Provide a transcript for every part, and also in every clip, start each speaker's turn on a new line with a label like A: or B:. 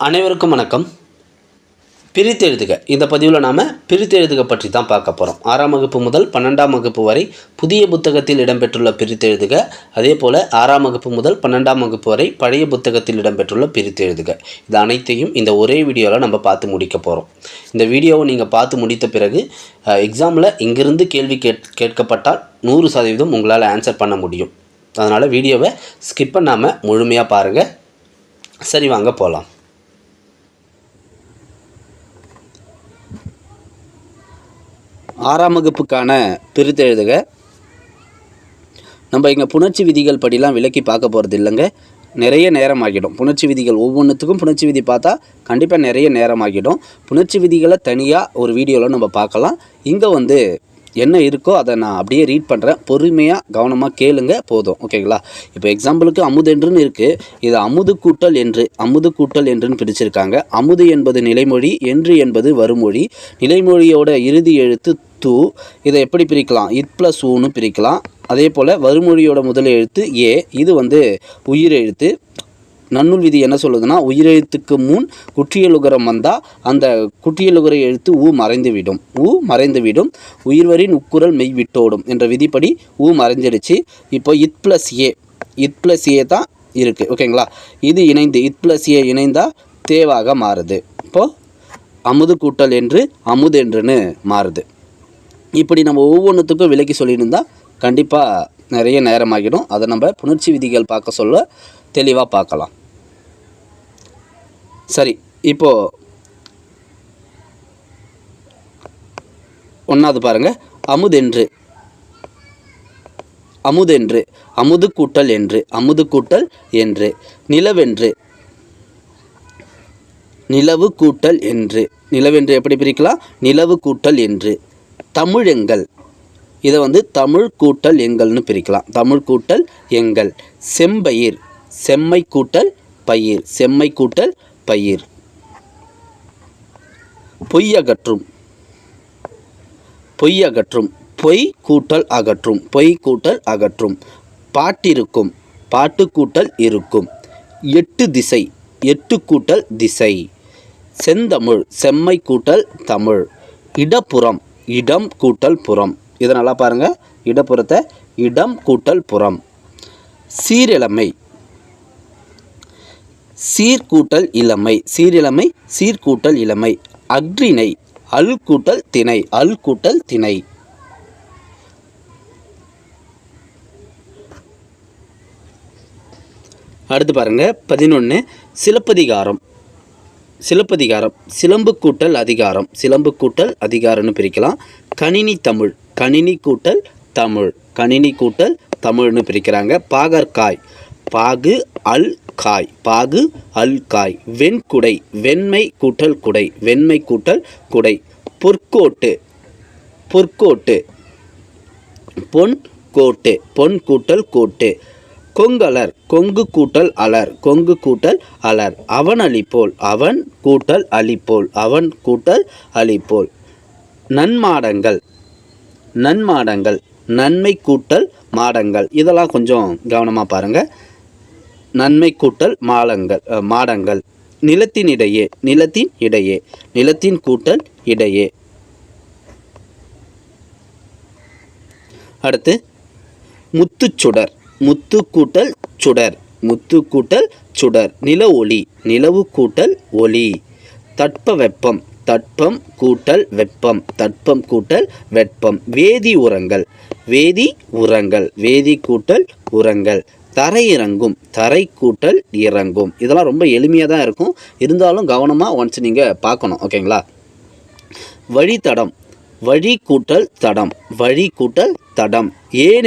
A: அனைவருக்கும் வணக்கம். பிரித்தெழுதுக இந்த பதிவில் நாம் பிரித்தெழுதுக பற்றி தான் பார்க்க போகிறோம். 6ஆம் வகுப்பு முதல் 12ஆம் வகுப்பு வரை புதிய புத்தகத்தில் இடம்பெற்றுள்ள பிரித்தெழுதுக, அதே போல் 6ஆம் வகுப்பு முதல் 12ஆம் வகுப்பு வரை பழைய புத்தகத்தில் இடம்பெற்றுள்ள பிரித்தெழுதுக, இது அனைத்தையும் இந்த ஒரே வீடியோவில் நம்ம பார்த்து முடிக்க போகிறோம். இந்த வீடியோவை நீங்கள் பார்த்து முடித்த பிறகு எக்ஸாமில் இங்கிருந்து கேள்வி கேட்கப்பட்டால் 100% உங்களால் ஆன்சர் பண்ண முடியும். அதனால் வீடியோவை ஸ்கிப் பண்ணாமல் முழுமையாக பாருங்கள். சரி, வாங்க போகலாம். 6ஆம் வகுப்புக்கான பிரித்தெழுதுக நம்ம இங்கே புணர்ச்சி விதிகள் படிலாம் விலக்கி பார்க்க போகிறது இல்லைங்க. நிறைய நேரம் ஆகிடும். புணர்ச்சி விதிகள் ஒவ்வொன்றுத்துக்கும் புணர்ச்சி விதி பார்த்தா கண்டிப்பாக நிறைய நேரம் ஆகிடும். புணர்ச்சி விதிகளை தனியாக ஒரு வீடியோவில் நம்ம பார்க்கலாம். இங்கே என்ன இருக்கோ அதை நான் அப்படியே ரீட் பண்ணுறேன். பொறுமையாக கவனமாக கேளுங்க போதும், ஓகேங்களா? இப்போ எக்ஸாம்பிளுக்கு அமுதென்றுன்னு இருக்குது. இது அமுது கூட்டல் என்றுன்னு பிரிச்சிருக்காங்க. அமுது என்பது நிலைமொழி, என்று என்பது வருமொழி. நிலைமொழியோட இறுதி எழுத்து து. இதை எப்படி பிரிக்கலாம்? இத் ப்ளஸ் ஊன்னு பிரிக்கலாம். அதே போல் வருமொழியோட முதல் எழுத்து ஏ. இது உயிர் எழுத்து. நன்னூல் விதி என்ன சொல்லுதுன்னா, உயிரெழுத்துக்கு முன் குற்றியலுகரம் வந்தால் அந்த குற்றியலுகர எழுத்து மறைந்துவிடும். உயிர்வரின் உக்குரல் மெய் விட்டோடும் என்ற விதிப்படி மறைஞ்சிடுச்சு. இப்போ இத் ப்ளஸ் ஏ தான் இருக்குது, ஓகேங்களா? இது இணைந்து இத் ப்ளஸ் ஏ இணைந்தால் தேவாக மாறுது. இப்போது அமுது கூட்டல் என்று அமுதென்றுன்னு மாறுது. இப்படி நம்ம ஒவ்வொன்றுத்துக்கும் விலக்கி சொல்லியிருந்தால் கண்டிப்பாக நிறைய நேரமாகிடும். அதை நம்ம புணர்ச்சி விதிகள் பார்க்க சொல்ல தெளிவாக பார்க்கலாம். சரி, இப்போது ஒன்றாவது பாருங்கள். அமுதென்று அமுது கூட்டல் என்று. நிலவு கூட்டல் என்று. நிலவென்று எப்படி பிரிக்கலாம்? நிலவு கூட்டல் என்று. தமிழெங்கள், இதை தமிழ் கூட்டல் எங்கள்னு பிரிக்கலாம். தமிழ் கூட்டல் எங்கள். செம்பயிர், செம்மை கூட்டல் பயிர். பொய்யகற்றும், பொய் கூட்டல் அகற்றும். பாட்டிருக்கும், பாட்டு கூட்டல் இருக்கும். எட்டு திசை, எட்டு கூட்டல் திசை. செந்தமிழ், செம்மை கூட்டல் தமிழ். இடப்புறம், இடம் கூட்டல் புறம். இதை நல்லா பாருங்கள். இடப்புறத்தை இடம் கூட்டல் புறம். சீரிழமை, சீர்கூட்டல் இளமை. அக்ரிணை, அல் கூட்டல் திணை. அடுத்து பாருங்க 11. சிலப்பதிகாரம். சிலம்பு கூட்டல் அதிகாரம்னு பிரிக்கலாம். கணினி தமிழ், கணினி கூட்டல் தமிழ்னு பிரிக்கிறாங்க. பாகற்காய், பாகு அல் காய். வெண்குடை, வெண்மை கூட்டல் குடை. பொற்கோட்டு, பொன் கூட்டல் கோட்டு. கொங்கலர், கொங்கு கூட்டல் அலர். அவனளிப்போல், அவன் கூட்டல் அளிப்போல். நன்மாடங்கள், நன்மை கூட்டல் மாடங்கள். இதெல்லாம் கொஞ்சம் கவனமாக பாருங்கள். நன்மை கூட்டல் மாடங்கள். நிலத்தின் இடையே, நிலத்தின் கூட்டல் இடையே. அடுத்து முத்துச்சுடர், முத்து கூட்டல் சுடர். நில ஒளி, நிலவு கூட்டல் ஒளி. தட்பவெப்பம், தட்பம் கூட்டல் வெப்பம். வேதி கூட்டல் உரங்கள். தரையிறங்கும், தரை கூட்டல் இறங்கும். இதெல்லாம் ரொம்ப எளிமையாக தான் இருக்கும். இருந்தாலும் கவனமாக ஒன்ஸ் நீங்கள் பார்க்கணும், ஓகேங்களா? வழித்தடம், வழி கூட்டல் தடம். ஏன்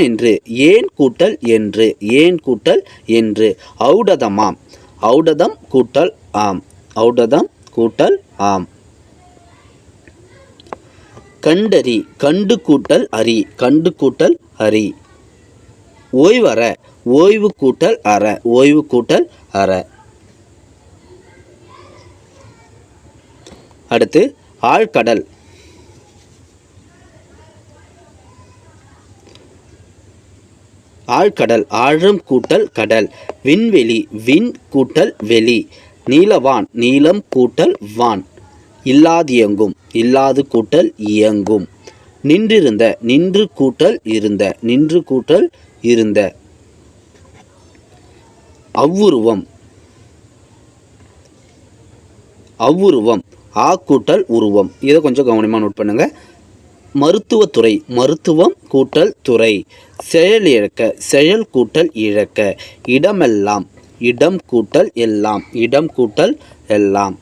A: கூட்டல் என்று. ஔடதமாம், ஔடதம் கூட்டல் ஆம். கண்டறி, கண்டு கூட்டல் அரி. ஓய்வற, ஓய்வு கூட்டல் அற. அடுத்து ஆழ்கடல், ஆழ்கடல், ஆழம் கூட்டல் கடல். விண்வெளி, விண் கூட்டல் வெளி. நீலவான் நீலம் கூட்டல் வான் இல்லாதியங்கும் இல்லாது கூட்டல் இயங்கும். நின்றிருந்த நின்று கூட்டல் இருந்த நின்று கூட்டல் இருந்த. அவ்வுருவம் அவ்வுருவம் ஆ கூட்டல் உருவம். இதை கொஞ்சம் கவனமாக நோட் பண்ணுங்க. மருத்துவத்துறை மருத்துவம் கூட்டல் துறை. செயல் இழக்க செயல் கூட்டல் இழக்க. இடமெல்லாம் இடம் கூட்டல் எல்லாம் இடம் கூட்டல் எல்லாம்.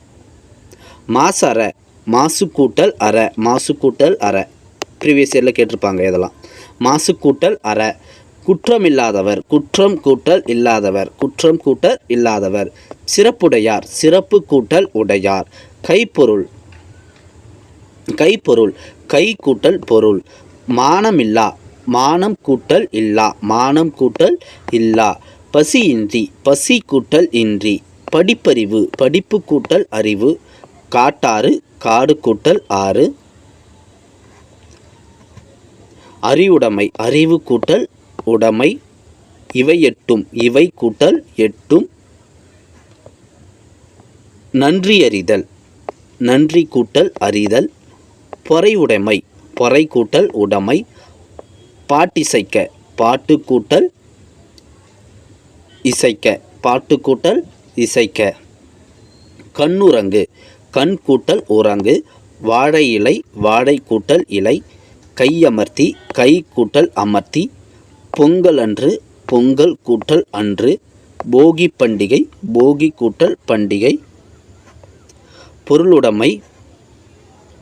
A: மாசற மாசு கூட்டல் அற மாசு கூட்டல் அற. ப்ரீவியஸ் இயரில் கேட்டிருப்பாங்க இதெல்லாம். மாசு கூட்டல் அற. குற்றமில்லாதவர் குற்றம் கூட்டல் இல்லாதவர் குற்றம் கூட்டல் இல்லாதவர். சிறப்புடையார் சிறப்பு கூட்டல் உடையார். கைப்பொருள் கைப்பொருள் கை கூட்டல் பொருள். மானமில்லா மானம் கூட்டல் இல்லா மானம் கூட்டல் இல்லா. பசியின்றி பசி கூட்டல் இன்றி. படிப்பறிவு படிப்பு கூட்டல் அறிவு. காட்டாறு காடு கூட்டல் ஆறு. அறிவுடைமை அறிவு கூட்டல் உடைமை. இவை எட்டும் இவை கூட்டல் எட்டும். நன்றியறிதல் நன்றி கூட்டல் அறிதல். பொறையுடைமை பொறை கூட்டல் உடைமை. பாட்டிசைக்க பாட்டு கூட்டல் இசைக்க பாட்டு கூட்டல் இசைக்க. கண்ணுரங்கு கண் கூட்டல் உறங்கு. வாழை இலை வாழை கூட்டல் இலை. கையமர்த்தி கை கூட்டல் அமர்த்தி. பொங்கல் அன்று பொங்கல் கூட்டல் அன்று. போகி பண்டிகை போகி கூட்டல் பண்டிகை. பொருளுடைமை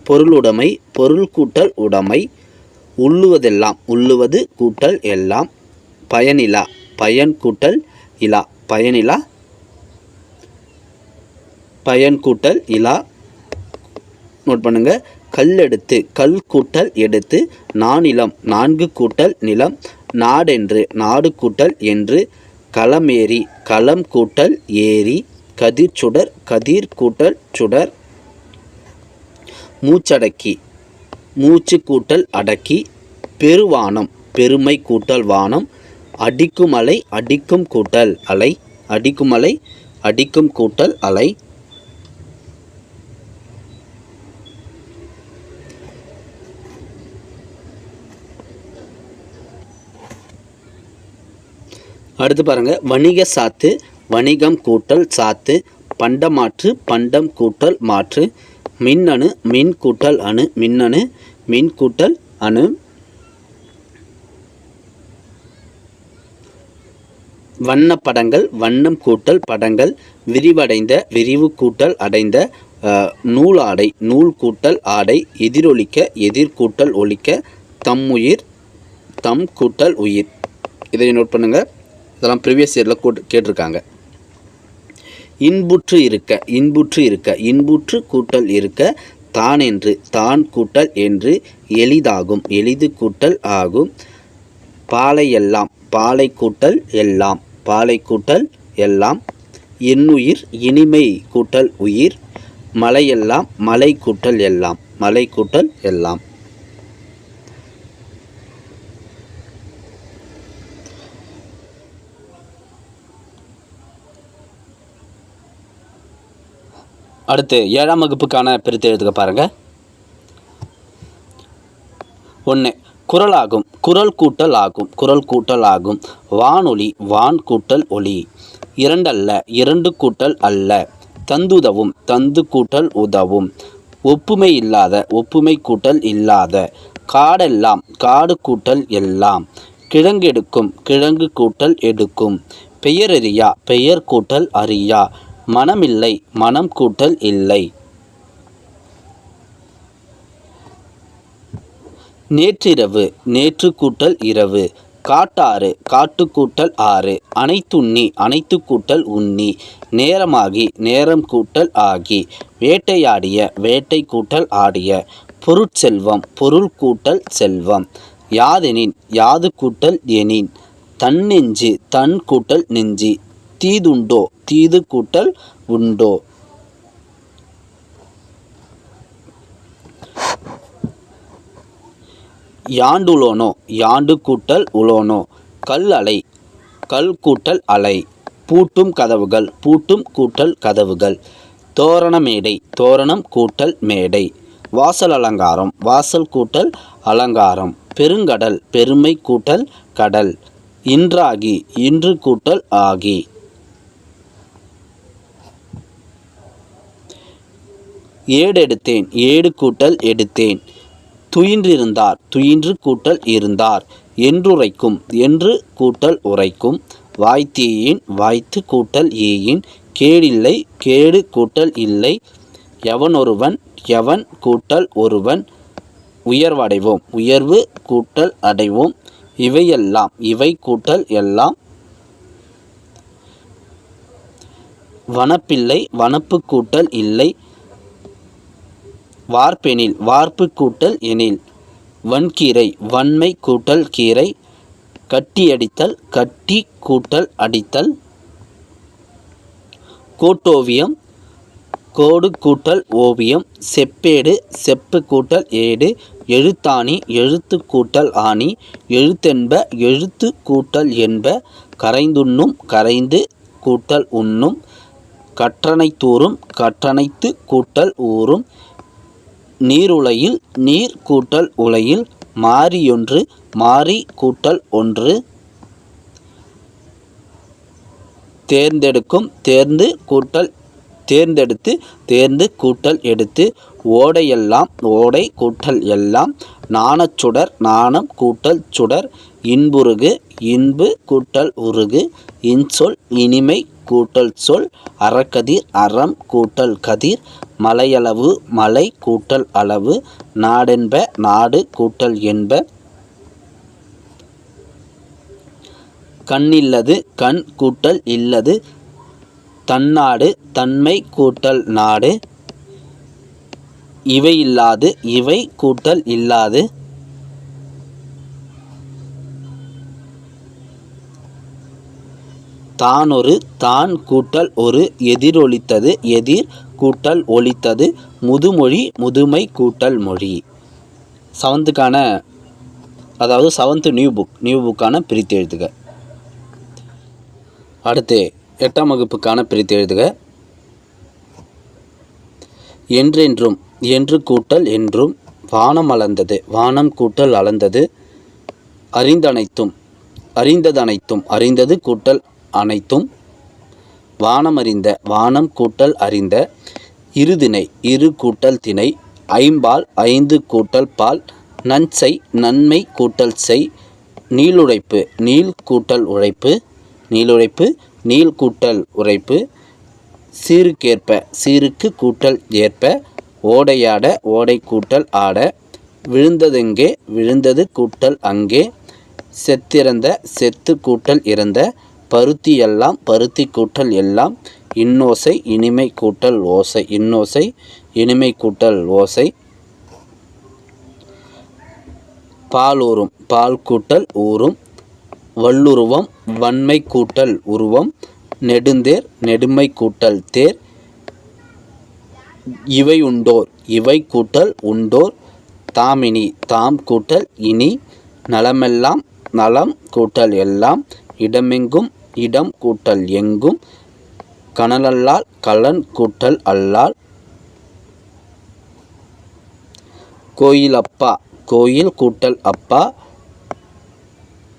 A: பொருளுடைமை பொருள் கூட்டல் உடைமை. உள்ளுவதெல்லாம் உள்ளுவது கூட்டல் எல்லாம். பயனிலா பயன் கூட்டல் இலா பயனிலா பயன் கூட்டல் இலா. நோட் பண்ணுங்க. கல்லெடுத்து கல் கூட்டல் எடுத்து. நானிலம் நான்கு கூட்டல் நிலம். நாடென்று நாடு கூட்டல் என்று. களமேறி களம் கூட்டல் ஏரி. கதிர் சுடர் கதிர் கூட்டல் சுடர். மூச்சடக்கி மூச்சு கூட்டல் அடக்கி. பெருவானம் பெருமை கூட்டல் வானம். அடிக்கும் அலை அடிக்கும் கூட்டல் அலை அடிக்கும் அலை அடிக்கும் கூட்டல் அலை. அடுத்து பாருங்க. வணிக சாத்து வணிகம் கூட்டல் சாத்து. பண்டமாற்று பண்டம் கூட்டல் மாற்று. மின்னணு மின் கூட்டல் அணு மின்னணு மின் கூட்டல் அணு. வண்ணப்படங்கள் வண்ணம் கூட்டல் படங்கள். விரிவடைந்த விரிவு கூட்டல் அடைந்த. நூலாடை நூல் கூட்டல் ஆடை. எதிரொலிக்க எதிர் கூட்டல் ஒலிக்க. தம்முயிர் தம் கூட்டல் உயிர். இதை நோட் பண்ணுங்கள். இதெல்லாம் ப்ரீவியஸ் இயரில் கேட்டிருக்காங்க. இன்புற்று இருக்க இன்புற்று இருக்க இன்புற்று கூட்டல் இருக்க. தான் என்று தான் கூட்டல் என்று. எளிதாகும் எளிது கூட்டல் ஆகும். பாலை எல்லாம் பாலை கூட்டல் எல்லாம் பாலை கூட்டல் எல்லாம். என்னுயிர் இனிமை கூட்டல் உயிர். மலையெல்லாம் மலை கூட்டல் எல்லாம் மலை கூட்டல் எல்லாம். அடுத்து 7ஆம் வகுப்புக்கான பிரித்து எழுதுக பாருங்கள். 1. குரலாகும் குரல் கூட்டல் ஆகும் குரல் கூட்டல் ஆகும். வானொலி வான் கூட்டல் ஒளி. 2 அல்ல 2 கூட்டல் அல்ல. தந்துதவும் தந்து கூட்டல் உதவும். ஒப்புமை இல்லாத ஒப்புமை கூட்டல் இல்லாத. காடெல்லாம் காடு கூட்டல் எல்லாம். கிழங்கெடுக்கும் கிழங்கு கூட்டல் எடுக்கும். பெயரறியா பெயர் கூட்டல் அறியா. மனமில்லை மனம் கூட்டல் இல்லை. நேற்றிரவு நேற்று கூட்டல் இரவு. காட்டாறு காட்டு கூட்டல் ஆறு. அனைத்துண்ணி அனைத்து கூட்டல் உண்ணி. நேரமாகி நேரம் கூட்டல் ஆகி. வேட்டையாடிய வேட்டை கூட்டல் ஆடிய. பொருட்செல்வம் பொருள் கூட்டல் செல்வம். யாதெனின் யாது கூட்டல் எனின். தன்னெஞ்சு தன் கூட்டல் நெஞ்சி. தீதுண்டோ தீது கூட்டல் உண்டோ. யாண்டுலோனோ யாண்டு கூட்டல் உலோனோ. கல் அலை கல் கூட்டல் அலை. பூட்டும் கதவுகள், பூட்டும் கூட்டல் கதவுகள். தோரண மேடை, தோரணம் கூட்டல் மேடை. வாசல் அலங்காரம், வாசல் கூட்டல் அலங்காரம். பெருங்கடல், பெருமை கூட்டல் கடல். இன்றாகி, இன்று கூட்டல் ஆகி. ஏடெடுத்தேன், ஏடு கூட்டல் எடுத்தேன். துயின்றிருந்தார், துயின்று கூட்டல் இருந்தார். என்றுரைக்கும், என்று கூட்டல் உரைக்கும். வாய்த்தீயின், வாய்த்து கூட்டல் ஈயின். கேடில்லை, கேடு கூட்டல் இல்லை. எவனொருவன், எவன் கூட்டல் ஒருவன். உயர்வடைவோம், உயர்வு கூட்டல் அடைவோம். இவையெல்லாம், இவை கூட்டல் எல்லாம். வனப்பில்லை, வனப்பு கூட்டல் இல்லை. வார்ப்பெனில், வார்ப்பு கூட்டல் எனில். வன்கீரை, வன்மை கூட்டல் கீரை. கட்டியடித்தல், கட்டி கூட்டல் அடித்தல். கோட்டோவியம், கோடு கூட்டல் ஓவியம். செப்பேடு, செப்பு கூட்டல் ஏடு. எழுத்தாணி, எழுத்து கூட்டல் ஆணி. எழுத்தென்ப, எழுத்து கூட்டல் என்ப. கரைந்துண்ணும், கரைந்து கூட்டல் உண்ணும். கற்றனை தூறும், கற்றனைத்து கூட்டல் ஊறும். நீருலையில், நீர் கூட்டல் உலையில். மாறியொன்று, மாறி கூட்டல் ஒன்று. தேர்ந்தெடுக்கும், தேர்ந்து கூட்டல் தேர்ந்தெடுத்து, தேர்ந்து கூட்டல் எடுத்து. ஓடையெல்லாம், ஓடை கூட்டல் எல்லாம். நாணச்சுடர், நாணம் கூட்டல் சுடர். இன்புருகு, இன்பு கூட்டல் உருகு. இன்சொல், இனிமை கூட்டல் சொல். அறக்கதிர், அறம் கூட்டல் கதிர். மலையளவு, மலை கூட்டல் அளவு. நாடென்ப, நாடு கூட்டல் என்ப. கண்ணில்லது, கண் கூட்டல் இல்லது. தன்னாடு, தன்மை கூட்டல் நாடு. இவையில்லாது, இவை கூட்டல் இல்லாது. தானொரு, தான் கூட்டல் ஒரு. எதிரொலித்தது, எதிர் கூட்டல் ஒலித்தது. முதுமொழி, முதுமை கூட்டல் மொழி. செவன்த்துக்கான, அதாவது 7th நியூ புக்கான பிரித்து எழுதுக. அடுத்து 8ஆம் வகுப்புக்கான பிரித்து எழுதுக. என்றென்றும், என்று கூட்டல் என்றும். வானம் அளந்தது, வானம் கூட்டல் அளந்தது. அறிந்தனைத்தும், அறிந்ததனைத்தும். அறிந்தது கூட்டல் அனைத்தும். வானமறிந்த, வானம் கூட்டல் அறிந்த. இருதிணை, இரு கூட்டல் திணை. ஐம்பால், ஐந்து கூட்டல் பால். நன்செய், நன்மை கூட்டல் செய். நீளுழைப்பு, நீள் கூட்டல் உழைப்பு. நீளுழைப்பு, நீள் கூட்டல் உரைப்பு. சீருக்கேற்ப, சீருக்கு கூட்டல் ஏற்ப. ஓடையாட, ஓடை கூட்டல் ஆட. விழுந்ததெங்கே, விழுந்தது கூட்டல் அங்கே. செத்திறந்த, செத்து கூட்டல் இறந்த. பருத்தி எல்லாம், பருத்தி கூட்டல் எல்லாம். இன்னோசை, இனிமை கூட்டல் ஓசை. இன்னோசை, இனிமை கூட்டல் ஓசை. பாலூரும், பால் கூட்டல் ஊரும். வல்லுருவம், வன்மை கூட்டல் உருவம். நெடுந்தேர், நெடுமை கூட்டல் தேர். இவை உண்டோர், இவை கூட்டல் உண்டோர். தாமினி, தாம் கூட்டல் இனி. நலமெல்லாம், நலம் கூட்டல் எல்லாம். இடமெங்கும், இடம் கூட்டல் எங்கும். கனலல்லால், கலன் கூட்டல் அல்லால். கோயிலப்பா, கோயில் கூட்டல் அப்பா.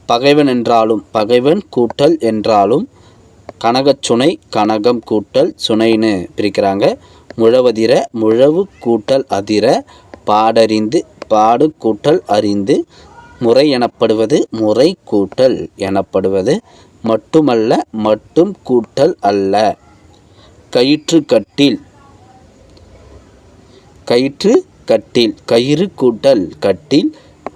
A: பகைவன் என்றாலும், பகைவன் கூட்டல் என்றாலும். கனகச்சுனை, கனகம் கூட்டல் சுனைன்னு பிரிக்கிறாங்க. முழவதிர, முழவு கூட்டல் அதிர. பாடறிந்து, பாடு கூட்டல் அறிந்து. முறை எனப்படுவது, முறை கூட்டல் எனப்படுவது. மட்டுமல்ல, மட்டும் கூட்டல் அல்ல. கயிற்று கட்டில், கயிற்று கட்டில். கயிறு கூட்டல் கட்டில்.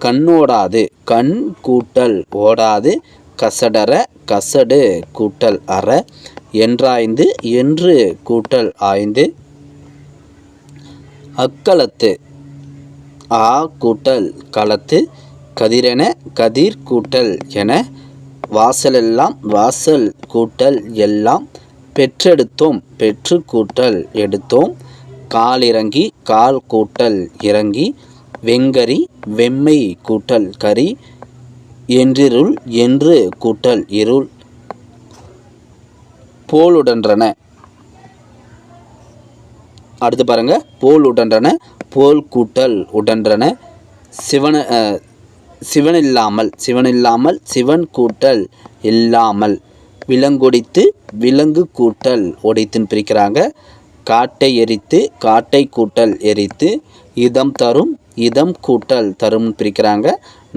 A: கண்ணோடாது, கண் கூட்டல் ஓடாது. கசடர, கசடு கூட்டல் அற. என்றாய்ந்து, என்று கூட்டல் ஆய்ந்து. அக்களத்து, ஆ கூட்டல் களத்து. கதிரென, கதிர் கூட்டல் என. வாசலெல்லாம், வாசல் கூட்டல் எல்லாம். பெற்றெடுத்தோம், பெற்று கூட்டல் எடுத்தோம். காலிறங்கி, கால் கூட்டல் இறங்கி. வெங்கரி, வெம்மை கூட்டல் கரி. என்றிருள், என்று கூட்டல் இருள். போல் உடன்றன. அடுத்து பாருங்கள், போல் உடன்றன, போல் கூட்டல் உடன்றன, சிவனில்லாமல் சிவன் கூட்டல் இல்லாமல், விலங்கொடித்து விலங்கு கூட்டல் ஒடித்துன்னு பிரிக்கிறாங்க. காட்டை எரித்து காட்டை கூட்டல் எரித்து, இதம் தரும் இதம் கூட்டல் தரும்னு பிரிக்கிறாங்க.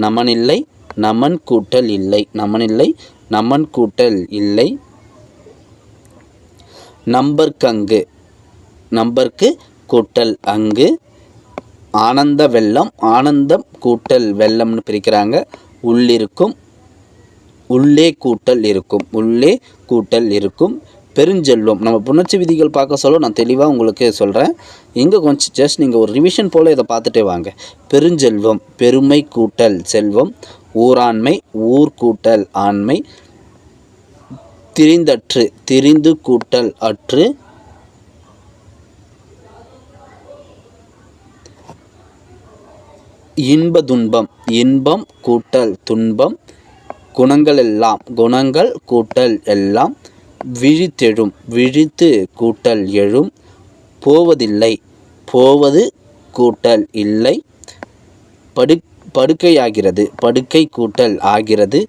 A: நமனில்லை நமன் கூட்டல் இல்லை, நமனில்லை நமன் கூட்டல் இல்லை. நம்பர்க்கங்கு நம்பர்க்கு கூட்டல் அங்கு. ஆனந்த வெள்ளம் ஆனந்தம் கூட்டல் வெள்ளம்னு பிரிக்கிறாங்க. உள்ளிருக்கும் உள்ளே கூட்டல் இருக்கும், உள்ளே கூட்டல் இருக்கும். பெருஞ்செல்வம், நம்ம புணர்ச்சி விதிகள் பார்க்க சொல்ல நான் தெளிவாக உங்களுக்கு சொல்கிறேன். இங்கே கொஞ்சம் ஜஸ்ட் நீங்கள் ஒரு ரிவிஷன் போல் இதை பார்த்துட்டே வாங்க. பெருஞ்செல்வம் பெருமை கூட்டல் செல்வம். ஊராண்மை ஊர் கூட்டல் ஆண்மை. திரிந்தற்று திரிந்து கூட்டல் அற்று. இன்ப துன்பம் இன்பம் கூட்டல் துன்பம். குணங்கள் எல்லாம் குணங்கள் கூட்டல் எல்லாம். விழித்தெழும் விழித்து கூட்டல் எழும். போவதில்லை போவது கூட்டல் இல்லை. படுக்கையாகிறது படுக்கை கூட்டல் ஆகிறது.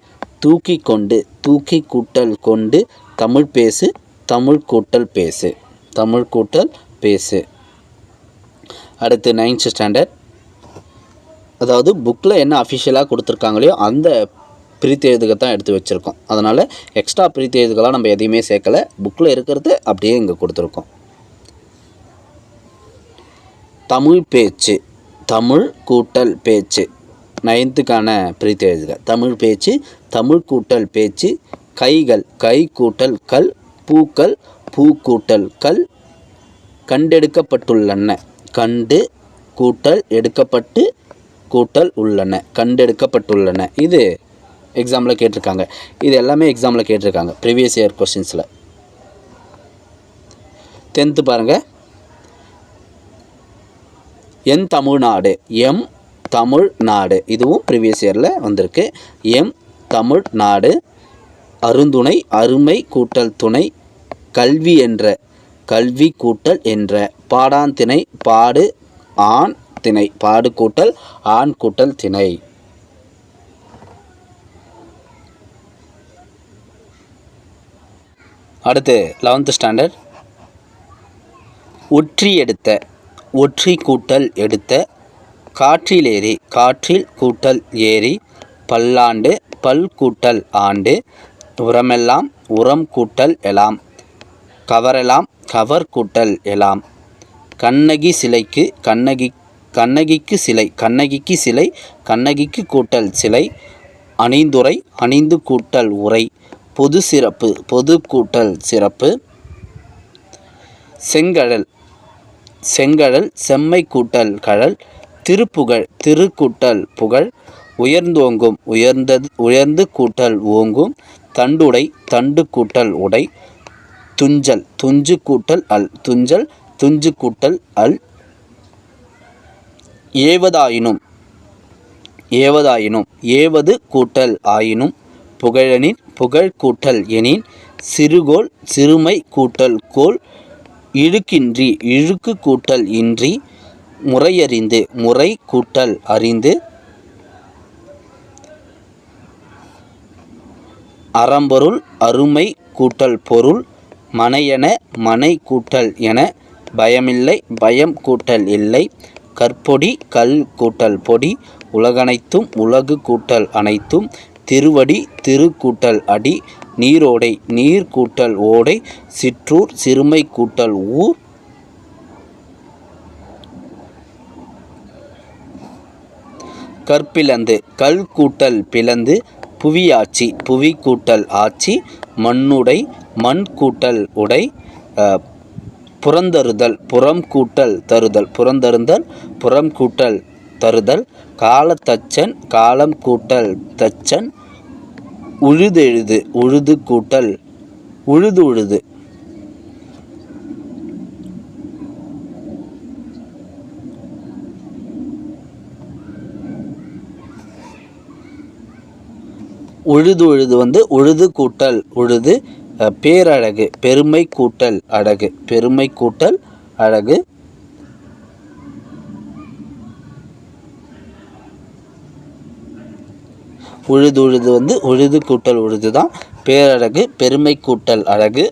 A: தூக்கி கொண்டு தூக்கி கூட்டல் கொண்டு. தமிழ் பேசு தமிழ் கூட்டல் பேசு, தமிழ் கூட்டல் பேசு. அடுத்து 9th ஸ்டாண்டர்ட், அதாவது புக்கில் என்ன அஃபிஷியலாக கொடுத்துருக்காங்களோ அந்த பிரித்தெழுதுக தான் எடுத்து வச்சுருக்கோம். அதனால் எக்ஸ்ட்ரா பிரித்தெழுதுகளாக நம்ம எதையுமே சேர்க்கலை. புக்கில் இருக்கிறது அப்படியே இங்கே கொடுத்துருக்கோம். தமிழ் பேச்சு தமிழ் கூட்டல் பேச்சு 9th பிரித்தெழுதுக. தமிழ் பேச்சு தமிழ் கூட்டல் பேச்சு. கைகள் கை கூட்டல் கல். பூக்கள் பூ கூட்டல் கல். கண்டெடுக்கப்பட்டுள்ளன கண்டு கூட்டல் எடுக்கப்பட்டு கூட்டல் உள்ளன, கண்டெடுக்கப்பட்டுள்ளன. இது எக்ஸாமில் கேட்டிருக்காங்க. இது எல்லாமே எக்ஸாமில் கேட்டிருக்காங்க ப்ரீவியஸ் இயர் கொஸ்டின்ஸில். 10th பாருங்கள், என் தமிழ்நாடு எம் தமிழ்நாடு, இதுவும் ப்ரீவியஸ் இயரில் வந்திருக்கு. எம் தமிழ்நாடு. அருந்துணை அருமை கூட்டல் துணை. கல்வி என்ற கல்வி கூட்டல் என்ற. பாடாந்திணை பாடு ஆண் திணை, பாடு கூட்டல் ஆண் கூட்டல் திணை. அடுத்து 11th ஸ்டாண்டர்ட், ஒற்றி எடுத்த ஒற்றி கூட்டல் எடுத்த. காற்றிலேறி காற்றில் கூட்டல் ஏறி. பல்லாண்டு பல் கூட்டல் ஆண்டு. உரமெல்லாம் உரம் கூட்டல் எலாம். கவரெல்லாம் கவர் கூட்டல் எலாம். கண்ணகி சிலைக்கு கண்ணகிக்கு சிலை கண்ணகிக்கு சிலை. கண்ணகிக்கு கூட்டல் சிலை. அணிந்துரை அணிந்து கூட்டல் உரை. பொது சிறப்பு பொது கூட்டல் சிறப்பு. செங்கழல் செங்கழல் செம்மை கூட்டல் கழல். திருப்புகழ் திரு கூட்டல் புகழ். உயர்ந்தோங்கும் உயர்ந்து கூட்டல் ஓங்கும். தண்டுடை தண்டு கூட்டல் உடை. துஞ்சல் துஞ்சு கூட்டல் அல் துஞ்சல் துஞ்சு கூட்டல் அல். ஏவதாயினும் ஏவது கூட்டல் ஆயினும். புகழெனின் புகழ் கூட்டல் எனின். சிறுகோள் சிறுமை கூட்டல் கோல். இழுக்கின்றி இழுக்கு கூட்டல் இன்றி. முறையறிந்து முறை கூட்டல் அறிந்து. அறம்பொருள் அருமை கூட்டல் பொருள். மனையென மனை கூட்டல் என. பயமில்லை பயம் கூட்டல் இல்லை. கற்பொடி கல் கூட்டல் பொடி. உலகனைத்தும் உலகு கூட்டல் அனைத்தும். திருவடி திரு கூட்டல் அடி. நீரோடை நீர் கூட்டல் ஓடை. சிற்றூர் சிறுமை கூட்டல் ஊர். கற்பிளந்து கல் கூட்டல் பிளந்து. புவியாட்சி புவி கூட்டல் ஆட்சி. மண்ணுடை மண் கூட்டல் உடை. புறந்தருதல் புறம் கூட்டல் தருதல் புறந்தருந்தல் புறம் கூட்டல் தருதல். காலத்தச்சன் காலம் கூட்டல் தச்சன். உழுதெழுது உழுது கூட்டல் உழுது உழுது. உழுது உழுது உழுது கூட்டல் உழுது. பேரழகு பெருமை கூட்டல் அழகு பெருமை கூட்டல் அழகு. உழுது வந்து உழுது கூட்டல் உழுது தான் பேரழகு பெருமை கூட்டல் அழகு.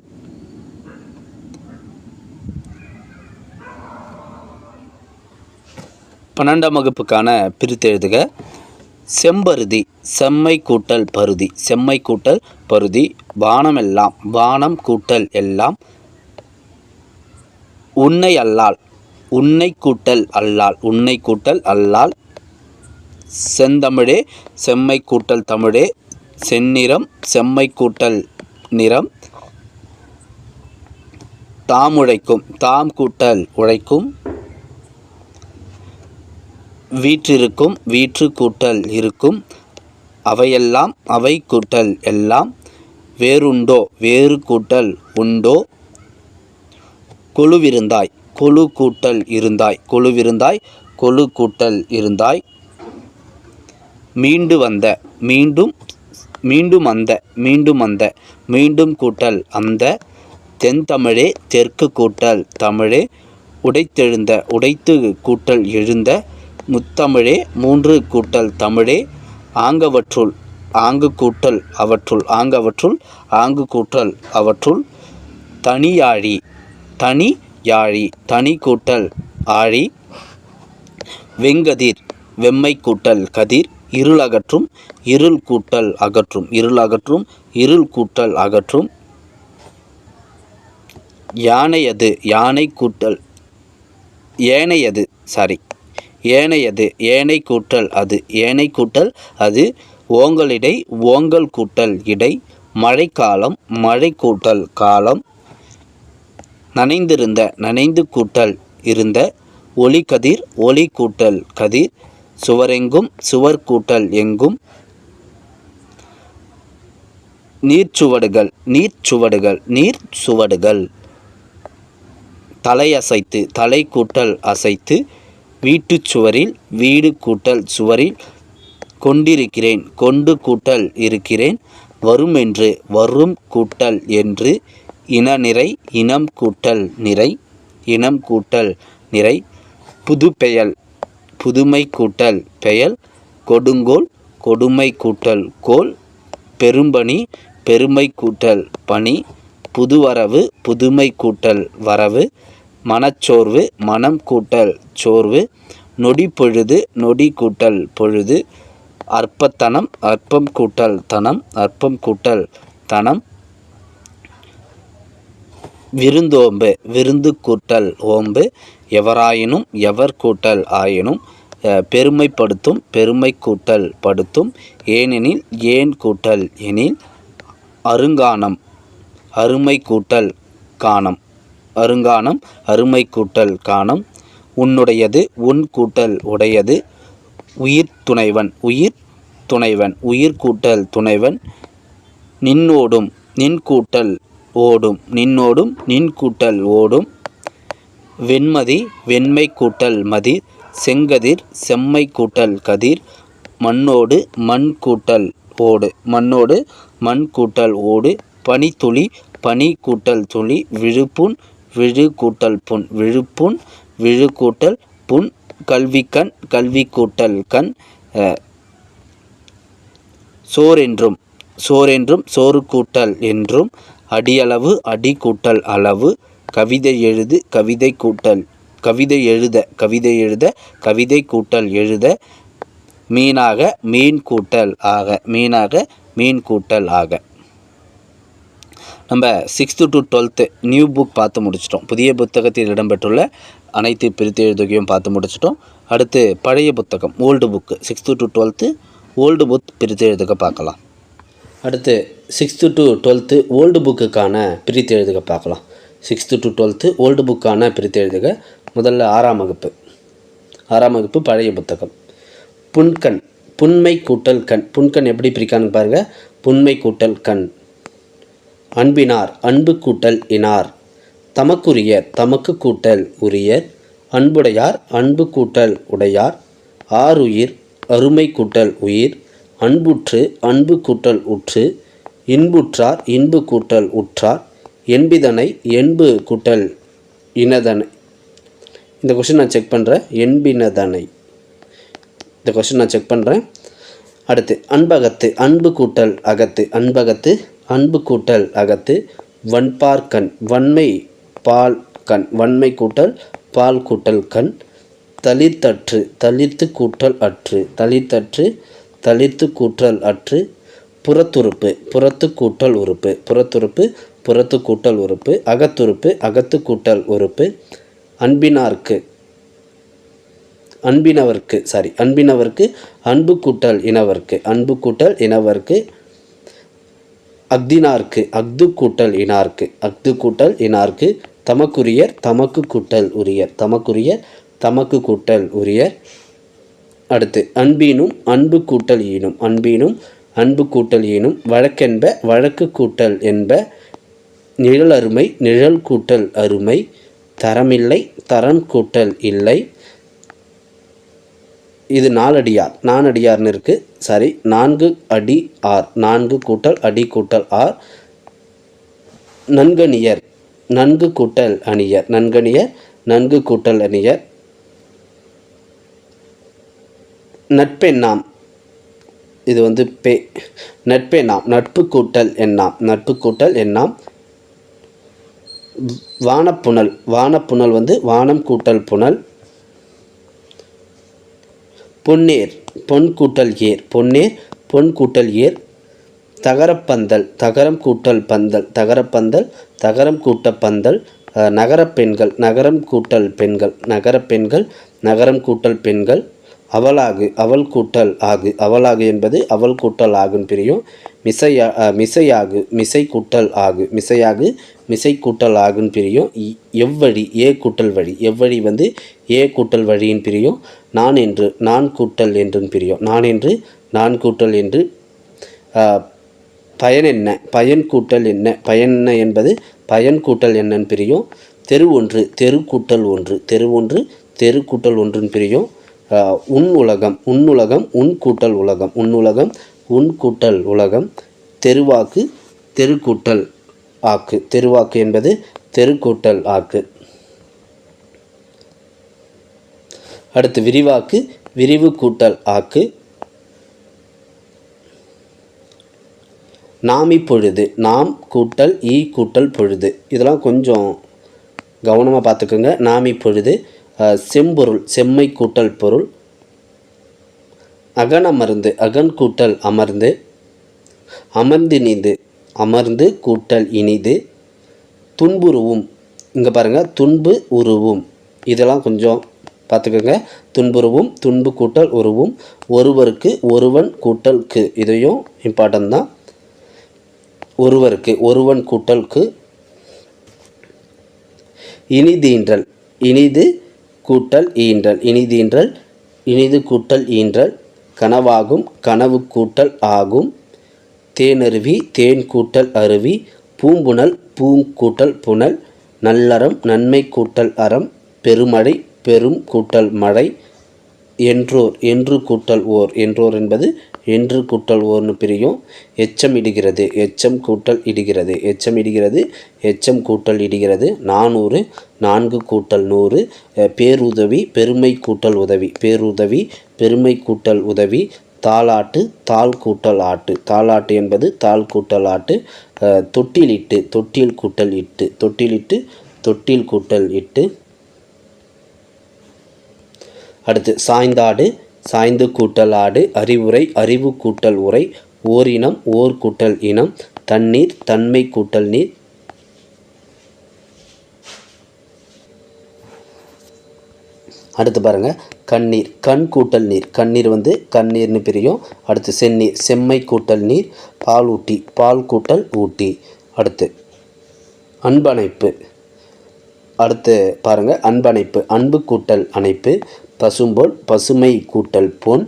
A: பன்னெண்டாம் வகுப்புக்கான பிரித்து எழுதுக. செம்பருதி செம்மை கூட்டல் பருதி செம்மை கூட்டல் பருதி. வானமெல்லாம் வானம் கூட்டல் எல்லாம். உன்னை அல்லால் உன்னை கூட்டல் அல்லால் உன்னை கூட்டல் அல்லால். செந்தமிழே செம்மை கூட்டல் தமிழே. செந்நிறம் செம்மை கூட்டல் நிறம். தாம் உழைக்கும் தாம் கூட்டல் உழைக்கும். வீற்றிருக்கும் வீற்று கூட்டல் இருக்கும். அவையெல்லாம் அவை கூட்டல் எல்லாம். வேறுண்டோ வேறு கூட்டல் உண்டோ. கொழுவிருந்தாய் கொழு கூட்டல் இருந்தாய் கொழுவிருந்தாய் கொழு கூட்டல் இருந்தாய். மீண்டு வந்த மீண்டும் மீண்டும் அந்த மீண்டும் அந்த மீண்டும் கூட்டல் அந்த. தென்தமிழே தெற்கு கூட்டல் தமிழே. உடைத்தெழுந்த உடைத்து கூட்டல் எழுந்த. முத்தமிழே மூன்று கூட்டல் தமிழே. ஆங்கவற்றுள் ஆங்கு கூட்டல் அவற்றுள் ஆங்கவற்றுள் ஆங்கு கூட்டல் அவற்றுள். தனியாழி தனி யாழி தனி கூட்டல் ஆழி. வெங்கதிர் வெம்மை கூட்டல் கதிர். இருள் அகற்றும் இருள் கூட்டல் அகற்றும் இருள் அகற்றும் இருள் கூட்டல் அகற்றும். யானையது யானை கூட்டல் ஏனையது ஏனையது ஏனை கூட்டல் அது ஏனை கூட்டல் அது. ஓங்கலிடை ஓங்கல் கூட்டல் இடை. மழைக்காலம் மழை கூட்டல் காலம். நனைந்திருந்த நனைந்து கூட்டல் இருந்த. ஒளிக்கதிர் ஒளி கூட்டல் கதிர். சுவரெங்கும் சுவர் கூட்டல் எங்கும். நீர்ச்சுவடுகள் நீர்ச்சுவடுகள் நீர் சுவடுகள். தலையசைத்து தலை கூட்டல் அசைத்து. வீட்டு சுவரில் வீடு கூட்டல் சுவரில். கொண்டிருக்கிறேன் கொண்டு கூட்டல் இருக்கிறேன். வருமென்று வரும் கூட்டல் என்று. இனநிறை இனம் கூட்டல் நிறை இனம் கூட்டல் நிறை. புதுப்பெயல் புதுமை கூட்டல் பெயல். கொடுங்கோல் கொடுமை கூட்டல் கோல். பெரும்பணி பெருமை கூட்டல் பணி. புதுவரவு புதுமை கூட்டல் வரவு. மனச்சோர்வு மனம் கூட்டல் சோர்வு. நொடி பொழுது நொடி கூட்டல் பொழுது. அற்பத்தனம் அற்பம் கூட்டல் தனம் அற்பம் கூட்டல் தனம். விருந்தோம்பு விருந்து கூட்டல் ஓம்பு. எவராயினும் எவர் கூட்டல் ஆயினும். பெருமைப்படுத்தும் பெருமை கூட்டல் படுத்தும். ஏனெனில் ஏன் கூட்டல் எனில். அருங்கானம் அருமை கூட்டல் காணம் அருங்கானம் அருமை கூட்டல் காணம். உன்னுடையது உன் கூட்டல் உடையது. உயிர் துணைவன் உயிர் துணைவன் உயிர் கூட்டல் துணைவன். நின்னோடும் நின் கூட்டல் ஓடும் நின்னோடும் நின் கூட்டல் ஓடும். வெண்மதி வெண்மை கூட்டல் மதி. செங்கதிர் செம்மை கூட்டல் கதிர். மண்ணோடு மண் கூட்டல் ஓடு மண்ணோடு மண் கூட்டல் ஓடு. பனித்துளி பனி கூட்டல் துளி. விழுப்புண் விழு கூட்டல் புண் விழுப்புண் விழு கூட்டல் புண். கல்விக்கண் கல்வி கூட்டல் கண். சோரென்றும் சோரென்றும் சோறு கூட்டல் என்றும். அடியளவு அடி கூட்டல் அளவு. கவிதை எழுது கவிதை கூட்டல் கவிதை எழுத கவிதை எழுத கவிதை கூட்டல் எழுத. மீனாக மீன் கூட்டல் ஆக மீனாக மீன் கூட்டல் ஆக. நம்ம 6th to 12th new book பார்த்து முடிச்சிட்டோம். புதிய புத்தகத்தில் இடம்பெற்றுள்ள அனைத்து பிரித்து எழுதுகையும் பார்த்து முடிச்சிட்டோம். அடுத்து பழைய புத்தகம் old book 6th to 12th old book பிரித்து எழுதுக பார்க்கலாம். அடுத்து 6th to 12th ஓல்டு புக்குக்கான பிரித்து எழுதுக பார்க்கலாம். 6th to 12th ஓல்டு புக்கான பிரித்து எழுதுக. முதல்ல 6ஆம் வகுப்பு பழைய புத்தகம். புன்கண் புன்மை கூட்டல் கண். புன்கண் எப்படி பிரிக்கான்னு பாருங்கள். புன்மை கூட்டல் கண். அன்பினார் அன்பு கூட்டல் இனார். தமக்குரியர் தமக்கு கூட்டல் உரியர். அன்புடையார் அன்பு கூட்டல் உடையார். ஆறுயிர் அருமை கூட்டல் உயிர். அன்புற்று அன்பு கூட்டல் உற்று. இன்புற்றார் இன்பு கூட்டல் உற்றார், என்பிதனை என்பு கூட்டல் இனதனை. இந்த கொஷின் நான் செக் பண்ணுறேன். என்பினதனை இந்த கொஷின் நான் செக் பண்ணுறேன். அடுத்து அன்பகத்து அன்பு கூட்டல் அகத்து, அன்பகத்து அன்பு கூட்டல் அகத்து. வன்பார்கண் வன்மை பால் கண், வன்மை கூட்டல் பால் கூட்டல் கண். தளிர்த்தற்று தளிர்த்து கூட்டல் அற்று, தளிர்த்தற்று தளிர்த்து கூட்டல் அற்று. புறத்துறுப்பு புறத்து கூட்டல் உறுப்பு, புறத்துறுப்பு புறத்து கூட்டல் உறுப்பு. அகத்துறுப்பு அகத்து கூட்டல் உறுப்பு. அன்பினார்க்கு அன்பினவர்க்கு அன்பினவர்க்கு அன்பு கூட்டல் இனவர்க்கு, அன்பு கூட்டல் இனவர்க்கு. அக்தினார்க்கு அக்து கூட்டல் இனார்க்கு, அக்து கூட்டல் இனார்க்கு. தமக்குரியர் தமக்கு கூட்டல் உரியர், தமக்குரியர் தமக்கு கூட்டல் உரியர். அடுத்து அன்பினும் அன்பு கூட்டல் ஈனும், அன்பினும் அன்பு கூட்டல் ஈனும். வழக்கென்ப வழக்கு கூட்டல் என்ப. நிழல் அருமை நிழல் கூட்டல் அருமை. தரமில்லை தரம் கூட்டல் இல்லை. இது நாலடியார், நானடியார்னு இருக்குது. சாரி, 4 அடி ஆர், 4 கூட்டல் அடி கூட்டல் ஆர். நன்கணியர் நன்கு கூட்டல் அணியர், நன்கணியர் நன்கு கூட்டல் அணியர். நட்பெண்ணாம், இது வந்து நட்பெண்ணாம் நட்பு கூட்டல் எண்ணாம், நட்பு கூட்டல் எண்ணாம். வானப்புனல், வானப்புனல் வந்து வானம் கூட்டல் புனல். பொன்னேர் பொன் கூட்டல் ஏர், பொன்னேர் பொன் கூட்டல் ஏர். தகரப்பந்தல் தகரம் கூட்டல் பந்தல், தகரப்பந்தல் தகரம் கூட்ட பந்தல். நகரப்பெண்கள் நகரம் கூட்டல் பெண்கள், நகரப்பெண்கள் நகரம் கூட்டல் பெண்கள். அவளாகு அவள் கூட்டல் ஆகு, அவளாகு என்பது அவள் கூட்டல் ஆகுன்னு பிரியும். மிசையாகு மிசை கூட்டல் ஆகு, மிசையாகு மிசை கூட்டல் ஆகுன்னு பிரியும். எவ்வழி ஏ கூட்டல் வழி, எவ்வழி வந்து ஏ கூட்டல் வழின்னு பிரியும். நான் என்று நான் கூட்டல் என்றுன்னு பிரியும், நான் என்று நான் கூட்டல் என்று. பயன் என்ன பயன் கூட்டல் என்ன, பயன் என்ன என்பது பயன் கூட்டல் என்னன்னு பிரியும். தெரு ஒன்று தெரு கூட்டல் ஒன்று, தெரு ஒன்று தெரு கூட்டல் ஒன்றுன்னு பிரியும். உன் உலகம் உன்னுலகம் உன் கூட்டல் உலகம், உன்னுலகம் உன் கூட்டல் உலகம். தெருவாக்கு தெரு கூட்டல் ஆக்கு, தெருவாக்கு என்பது தெரு கூட்டல் ஆக்கு. அடுத்து விரிவாக்கு விரிவு கூட்டல் ஆக்கு. நாமி பொழுது, நாம் கூட்டல் ஈ கூட்டல் பொழுது. இதெல்லாம் கொஞ்சம் கவனமாக பார்த்துக்கோங்க. நாமி பொழுது. செம்பொருள் செம்மை கூட்டல் பொருள். அகனமர்ந்து அகன் கூட்டல் அமர்ந்து. அமர்ந்தினிது அமர்ந்து கூட்டல் இனிது. துன்புருவும், இங்கே பாருங்கள் துன்பு உருவும், இதெல்லாம் கொஞ்சம் பார்த்துக்கோங்க. துன்புருவும் துன்பு கூட்டல் உருவும். ஒருவருக்கு ஒருவன் கூட்டல் கு, இதையும் இம்பார்ட்டன்ட் தான். ஒருவருக்கு ஒருவன் கூட்டல் கு. இனிதீன்றல் இனிது கூட்டல் ஈன்றல், இனிதீன்றல் இனிது கூட்டல் ஈன்றல். கனவாகும் கனவு கூட்டல் ஆகும். தேனருவி தேன் கூட்டல் அருவி. பூம்புணல் பூங்கூட்டல் புனல். நல்லறம் நன்மை கூட்டல் அறம். பெருமழை பெரும் கூட்டல் மழை. என்றோர் என்று கூட்டல் ஓர், என்றோர் என்பது என்று கூட்டல் ஓர்னு பிரியும். எச்சம் இடுகிறது எச்சம் கூட்டல் இடுகிறது, எச்சம் இடுகிறது எச்சம் கூட்டல் இடுகிறது. 400 4 கூட்டல் 100. பேருதவி பெருமை கூட்டல் உதவி, பேருதவி பெருமை கூட்டல் உதவி. தாளாட்டு தாள் கூட்டல் ஆட்டு, தாளாட்டு என்பது தாள் கூட்டல் ஆட்டு. தொட்டிலிட்டு தொட்டில் கூட்டல் இட்டு, தொட்டிலிட்டு தொட்டில் கூட்டல் இட்டு. அடுத்து சாய்ந்தாடு சாய்ந்து கூட்டல் ஆடு. அறிவுரை அறிவு கூட்டல் உரை. ஓரினம் ஓர் கூட்டல் இனம். தண்ணீர் தன்மை கூட்டல் நீர். அடுத்து பாருங்கள் கண்ணீர் கண் கூட்டல் நீர், கண்ணீர் வந்து கண்ணீர்னு பிரியும். அடுத்து செந்நீர் செம்மை கூட்டல் நீர். பால் ஊட்டி பால் கூட்டல் ஊட்டி. அடுத்து அன்பணைப்பு, அடுத்து பாருங்கள் அன்பணைப்பு அன்பு கூட்டல் அணைப்பு. பசும்பொன் பசுமை கூட்டல் பொன்.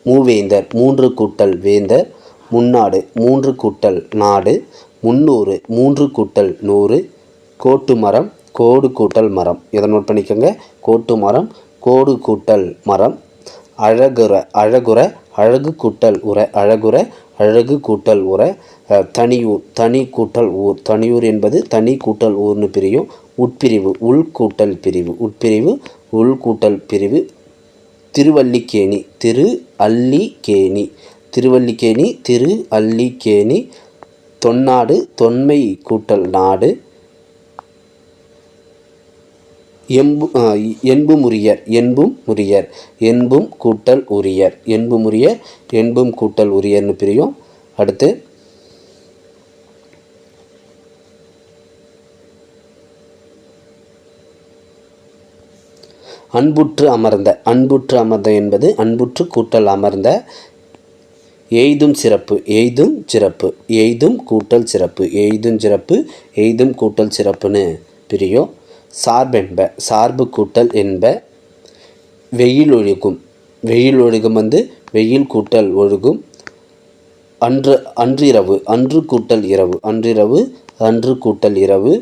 A: மூவேந்தர் 3 கூட்டல் வேந்தர். முன்னாடு 3 கூட்டல் நாடு. 300 3 கூட்டல் 100. கோட்டு மரம் கோடு கூட்டல் மரம், இதை நோட் பண்ணிக்கோங்க. கோட்டு மரம் கோடு கூட்டல் மரம். அழகுற அழகுற அழகு கூட்டல் உரை, அழகுற அழகு கூட்டல் உற. தனியூர், தனி கூட்டல் ஊர், தனியூர் என்பது தனி கூட்டல் ஊர்னு பிரியும். உட்பிரிவு, உள் கூட்டல் பிரிவு, உட்பிரிவு உள் கூட்டல் பிரிவு. திருவல்லிக்கேணி, திரு அல்லிக்கேணி, திருவல்லிக்கேணி திரு அல்லிக்கேணி. தொன்னாடு, தொன்மை கூட்டல் நாடு. என்புமுரியர், என்பும் முரியர், என்பும் கூட்டல் உரியர், என்புமுரியர் என்பும் கூட்டல் உரியர்னு பிரியும். அடுத்து அன்புற்று அமர்ந்த, அன்புற்று அமர்ந்த என்பது அன்புற்று கூட்டல் அமர்ந்த. எய்தும் சிறப்பு, எய்தும் சிறப்பு, எய்தும் கூட்டல் சிறப்பு, எய்தும் சிறப்பு, எய்தும் கூட்டல் சிறப்புன்னு பிரியும். சார்பென்ப, சார்பு கூட்டல் என்ப. வெயில் ஒழுகும், வெயில் ஒழுகும் வந்து வெயில் கூட்டல் ஒழுகும். அன்றிரவு, அன்று கூட்டல் இரவு, அன்றிரவு அன்று கூட்டல் இரவு.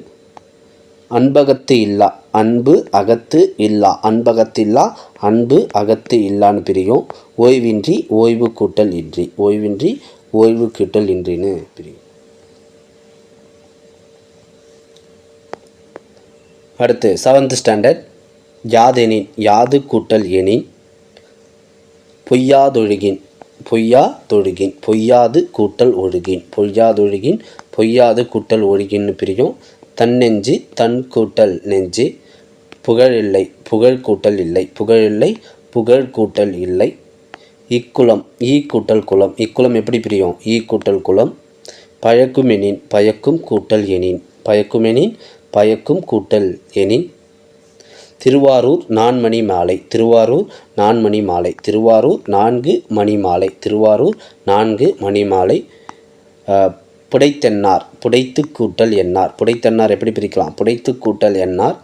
A: அன்பகத்து இல்லா, அன்பு அகத்து இல்லா, அன்பகத்து இல்லா, அன்பு அகத்து இல்லான்னு பிரியும். ஓய்வின்றி, ஓய்வு கூட்டல் இன்றி, ஓய்வின்றி ஓய்வு கூட்டல் இன்றின்னு பிரியும். அடுத்து 7th ஸ்டாண்டர்ட். யாதெனின், யாது கூட்டல் எனின். பொய்யாதொழுகின், பொய்யாதொழுகின், பொய்யாது கூட்டல் ஒழுகின், பொய்யாதொழுகின் பொய்யாது கூட்டல் ஒழுகின்னு பிரியும். தன்னெஞ்சு, தன் கூட்டல் நெஞ்சு. புகழில்லை, புகழ் கூட்டல் இல்லை, புகழில்லை புகழ் கூட்டல் இல்லை. இக்குலம், ஈ கூட்டல் குலம், இக்குலம் எப்படி பிரியும்? ஈ கூட்டல் குலம். பயக்குமெனின், பயக்கும் கூட்டல் எனின், பயக்குமெனின் பயக்கும் கூட்டல் எனின். திருவாரூர் நான்மணி மாலை, திருவாரூர் நான்மணி மாலை, திருவாரூர் 4 மணி மாலை, திருவாரூர் 4 மணி மாலை. புடைத்தென்னார், புடைத்து கூட்டல் என்னார், புடைத்தென்னார் எப்படி பிரிக்கலாம்? புடைத்து கூட்டல் என்னார்.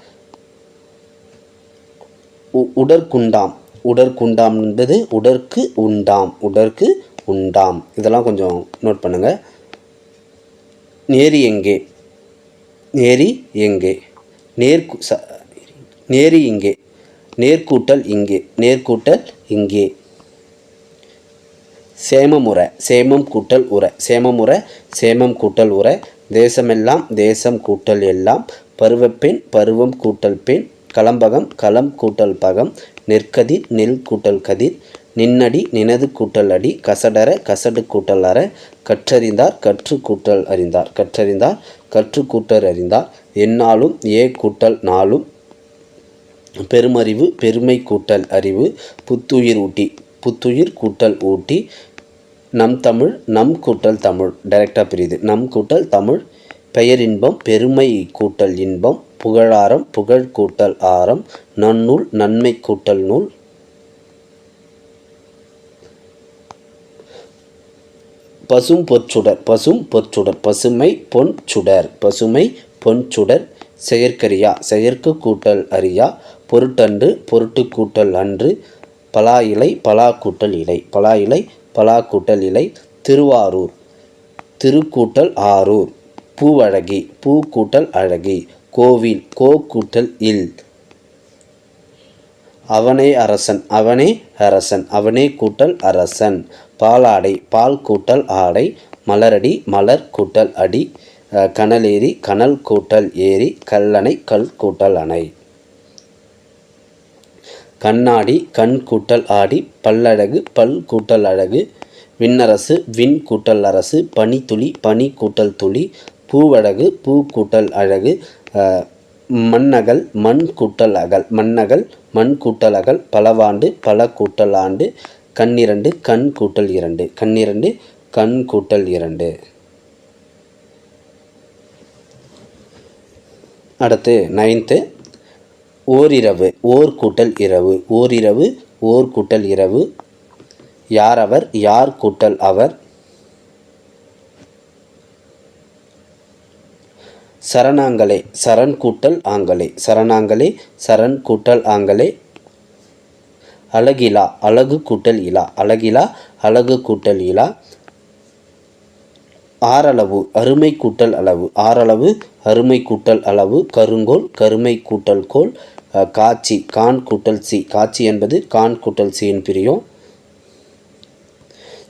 A: உடற்குண்டாம், உடற்குண்டாம் என்பது உடற்கு உண்டாம், உடற்கு உண்டாம். இதெல்லாம் கொஞ்சம் நோட் பண்ணுங்கள். நேரி எங்கே, நேரி எங்கே. நேரி இங்கே, நேர்கூட்டல் இங்கே, நேர்கூட்டல் இங்கே. சேமமுறை, சேமம் கூட்டல் உரை, சேமமுறை சேமம் கூட்டல் உரை. தேசமெல்லாம், தேசம் கூட்டல் எல்லாம். பருவப்பெண், பருவம் கூட்டல் பெண். களம்பகம், களம் கூட்டல் பகம். நெற்கதிர், நெல் கூட்டல் கதிர். நின்னடி, நினது கூட்டல் அடி. கசடர, கசடு கூட்டல் அற. கற்றறிந்தார், கற்று கூட்டல் அறிந்தார், கற்றறிந்தார் கற்று கூட்டல் அறிந்தார். எந்நாளும், ஏ கூட்டல் நாளும். பெருமறிவு, பெருமை கூட்டல் அறிவு. புத்துயிர் ஊட்டி, புத்துயிர் கூட்டல் ஊட்டி. நம் தமிழ், நம் கூட்டல் தமிழ் டைரெக்டாக பிரியுது, நம் கூட்டல் தமிழ். பெயரின்பம், பெருமை கூட்டல் இன்பம். புகழாரம், புகழ் கூட்டல் ஆரம். நன்னூல், நன்மை கூட்டல் நூல். பசும் பொற்சுடர், பசும் பொற்சுடர், பசுமை பொன் சுடர், பசுமை பொன் சுடர். செயற்கரியா, செயற்கு கூட்டல் அறியா. பொருட்டன்று, பொருட்டு கூட்டல் அன்று. பலா இலை, பலா கூட்டல் இலை, பலா இலை பலா கூட்டல் இலை. திருவாரூர், திருக்கூட்டல் ஆரூர். பூவழகி, பூ கூட்டல் அழகி. கோவில், கோ கூட்டல் இல். அவனே அரசன், அவனே அரசன், அவனே கூட்டல் அரசன். பாலாடை, பால் கூட்டல் ஆடை. மலரடி, மலர் கூட்டல் அடி. கனலேரி, கனல் கூட்டல் ஏரி. கல்லணை, கல் கூட்டல் அணை. கண்ணாடி, கண் கூட்டல் ஆடி. பல்லழகு, பல் கூட்டல் அழகு. விண்ணரசு, விண் கூட்டல் அரசு. பனித்துளி, பனி கூட்டல் துளி. பூவழகு, பூ கூட்டல் அழகு. மண்ணகல், மண் கூட்டல் அகல், மண்ணகல் மண் கூட்டல் அகல். பலவாண்டு, பல கூட்டல் ஆண்டு. கண்ணிரண்டு, கண் கூட்டல் இரண்டு, கண்ணிரண்டு கண் கூட்டல் இரண்டு. அடுத்து 9th. ஓரிரவு, ஓர் கூட்டல் இரவு, ஓரிரவு ஓர் கூட்டல் இரவு. யாரவர், யார் கூட்டல் அவர். சரணாங்கலே, சரண் கூட்டல் ஆங்கலே, சரணாங்கலே சரண் கூட்டல் ஆங்கலே. அழகிலா, அழகு கூட்டல் இலா, அழகிலா அழகு கூட்டல் இலா. ஆறளவு, அருமை கூட்டல் அளவு, ஆறளவு அருமை கூட்டல் அளவு. கருங்கோல், கருமை கூட்டல் கோல். காட்சி, கான் கூட்டல் சி, காட்சி என்பது கான் கூட்டல் சியின் பிரியும்.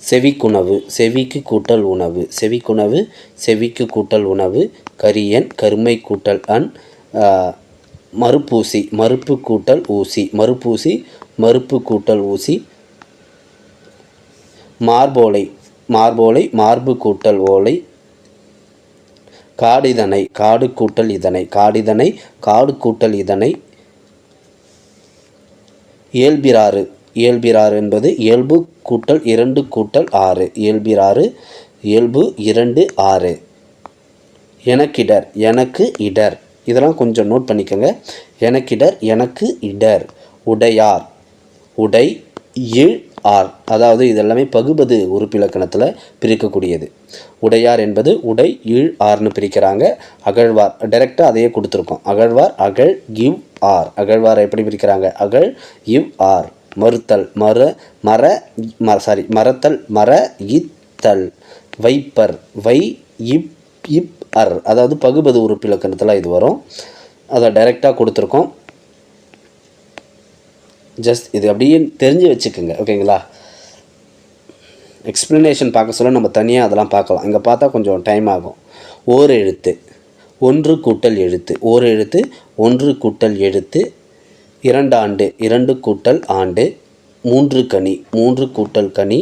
A: செவிக்குணவு செவிக்கு கூட்டல் உணவு செவிக்குணவு செவிக்கு கூட்டல் உணவு. கரியன் கருமை கூட்டல் அன். மறுப்பூசி மறுப்பு கூட்டல் ஊசி மறுப்பூசி மறுப்பு கூட்டல் ஊசி. மார்போலை மார்போலை மார்பு கூட்டல் ஓலை. காடிதனை காடு கூட்டல் இதனை காடிதனை காடு கூட்டல் இதனை. இயல்பிறாறு இயல்பிறாறு என்பது இயல்பு கூட்டல் 2 கூட்டல் 6 இயல்பிறாறு இயல்பு 2 6. எனக்கிடர் எனக்கு இடர் இதெல்லாம் கொஞ்சம் நோட் பண்ணிக்கோங்க. எனக்கிடர் எனக்கு இடர். உடையார் உடை இழ் ஆர் அதாவது இதெல்லாமே பகுபது உறுப்பிலக்கணத்தில் பிரிக்கக்கூடியது. உடையார் என்பது உடை இழ் ஆர்னு பிரிக்கிறாங்க. அகழ்வார் டைரெக்டாக அதையே கொடுத்துருக்கோம். அகழ்வார் அகழ் இவ் ஆர் அகழ்வாரை எப்படி பிரிக்கிறாங்க? அகழ் இவ் ஆர். மறுத்தல் மரத்தல் மர இத்தல். வைப்பர் வை இப் இப் அர் அதாவது பகுபது உறுப்பிலக்கணத்தில் இது வரும். அதை டைரெக்டாக கொடுத்துருக்கோம். ஜஸ்ட் இது அப்படியே தெரிஞ்சு வச்சுக்கோங்க. ஓகேங்களா? எக்ஸ்ப்ளனேஷன் பார்க்க சொல்ல நம்ம தனியாக அதெல்லாம் பார்க்கலாம். இங்கே பார்த்தா கொஞ்சம் டைம் ஆகும். ஓர் எழுத்து 1 கூட்டல் எழுத்து ஓர் எழுத்து 1 கூட்டல் எழுத்து. 2 ஆண்டு 2 கூட்டல் ஆண்டு. 3 கனி 3 கூட்டல் கனி.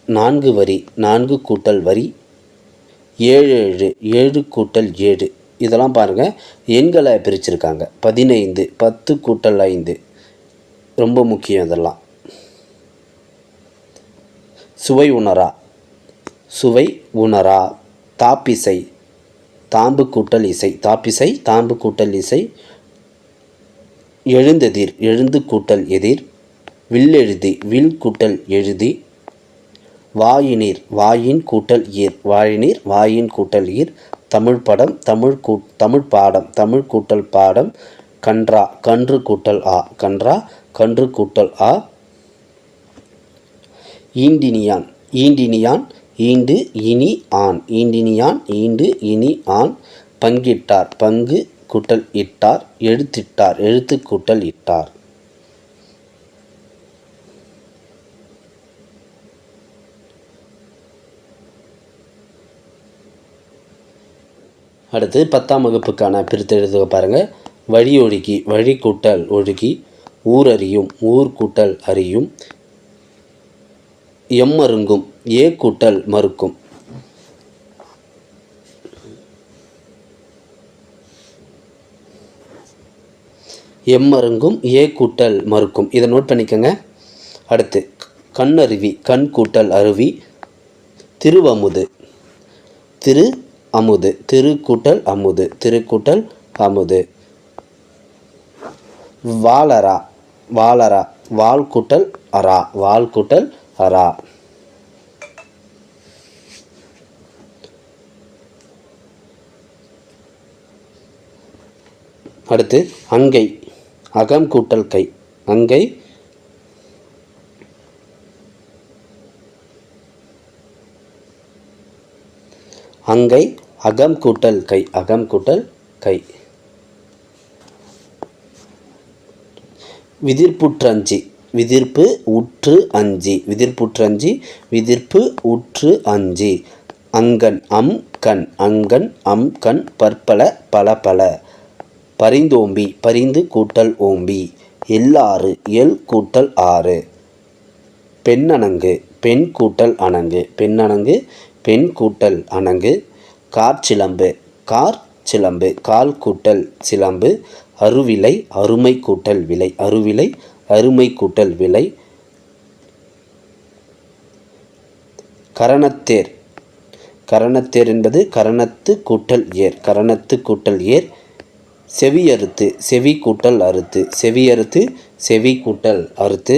A: 4 வரி 4 கூட்டல் வரி. 7 7 கூட்டல் 7 இதெல்லாம் பாருங்கள் எண்களை பிரிச்சிருக்காங்க. 15 10 கூட்டல் 5 ரொம்ப முக்கியம் இதெல்லாம். சுவை உணரா சுவை உணரா. தாப்பிசை தாம்பு கூட்டல் இசை தாப்பிசை தாம்பு கூட்டல் இசை. எழுந்தெதிர் எழுந்து கூட்டல் எதிர். வில்லெழுதி வில் கூட்டல் எழுதி. வாயினீர் வாயின் கூட்டல் ஈர் வாயினீர் வாயின் கூட்டல் ஈர். தமிழ் படம் தமிழ் பாடம் தமிழ் கூட்டல் பாடம். கன்றா கன்று கூட்டல் ஆ கன்றா கன்று கூட்டல் ஆ. ஈண்டினியான் ஈண்டினியான் ஈண்டு இனி ஆண் ஈண்டினியான் ஈண்டு இனி ஆண். பங்கிட்டார் பங்கு கூட்டல் இட்டார். எழுத்திட்டார் எழுத்து கூட்டல் இட்டார். அடுத்து 10ஆம் வகுப்புக்கான பிரித்து எழுதுக பாருங்கள். வழி ஒழுகி வழி கூட்டல் ஒழுகி. ஊரறியும் ஊர் கூட்டல் அறியும். எம்மருங்கும் ஏ கூட்டல் மறுக்கும். எம்மருங்கும் ஏ கூட்டல் மறுக்கும் இதை நோட் பண்ணிக்கோங்க. அடுத்து கண்ணருவி கண் கூட்டல் அருவி. திருவமுது திரு அமுது திரு கூட்டல் அமுது திரு கூட்டல் அமுது. வாளரா வாளரா வால் கூட்டல் அரா வால் கூட்டல் அரா. அடுத்து அங்கை அகம் கூட்டல் கை அங்கை. அங்கை அகம் கூட்டல் கை அகம் கூட்டல் கை. விதிர்ப்புற்றஞ்சி விதிர்ப்பு உற்று அஞ்சி விதிர்ப்புற்றஞ்சி விதிர்ப்பு உற்று அஞ்சி. அங்கன் அம் கண் அங்கன் அம் கண் பற்பல பல பல. பரிந்தோம்பி பரிந்து கூட்டல் ஓம்பி. எல்லாறு எல் கூட்டல் ஆறு. பெண்ணணங்கு பெண் கூட்டல் அணங்கு பெண்ணணங்கு பெண் கூட்டல் அணங்கு. காற்சிலம்பு கார் சிலம்பு கால் கூட்டல் சிலம்பு. அருவிலை அருமை கூட்டல் விலை அருவிலை அருமை கூட்டல் விலை. கரணத்தேர் கரணத்தேர் என்பது கரணத்து கூட்டல் ஏர் கரணத்து கூட்டல் ஏர். செவியறுத்து செவி கூட்டல் அறுத்து செவியறுத்து செவி கூட்டல் அறுத்து.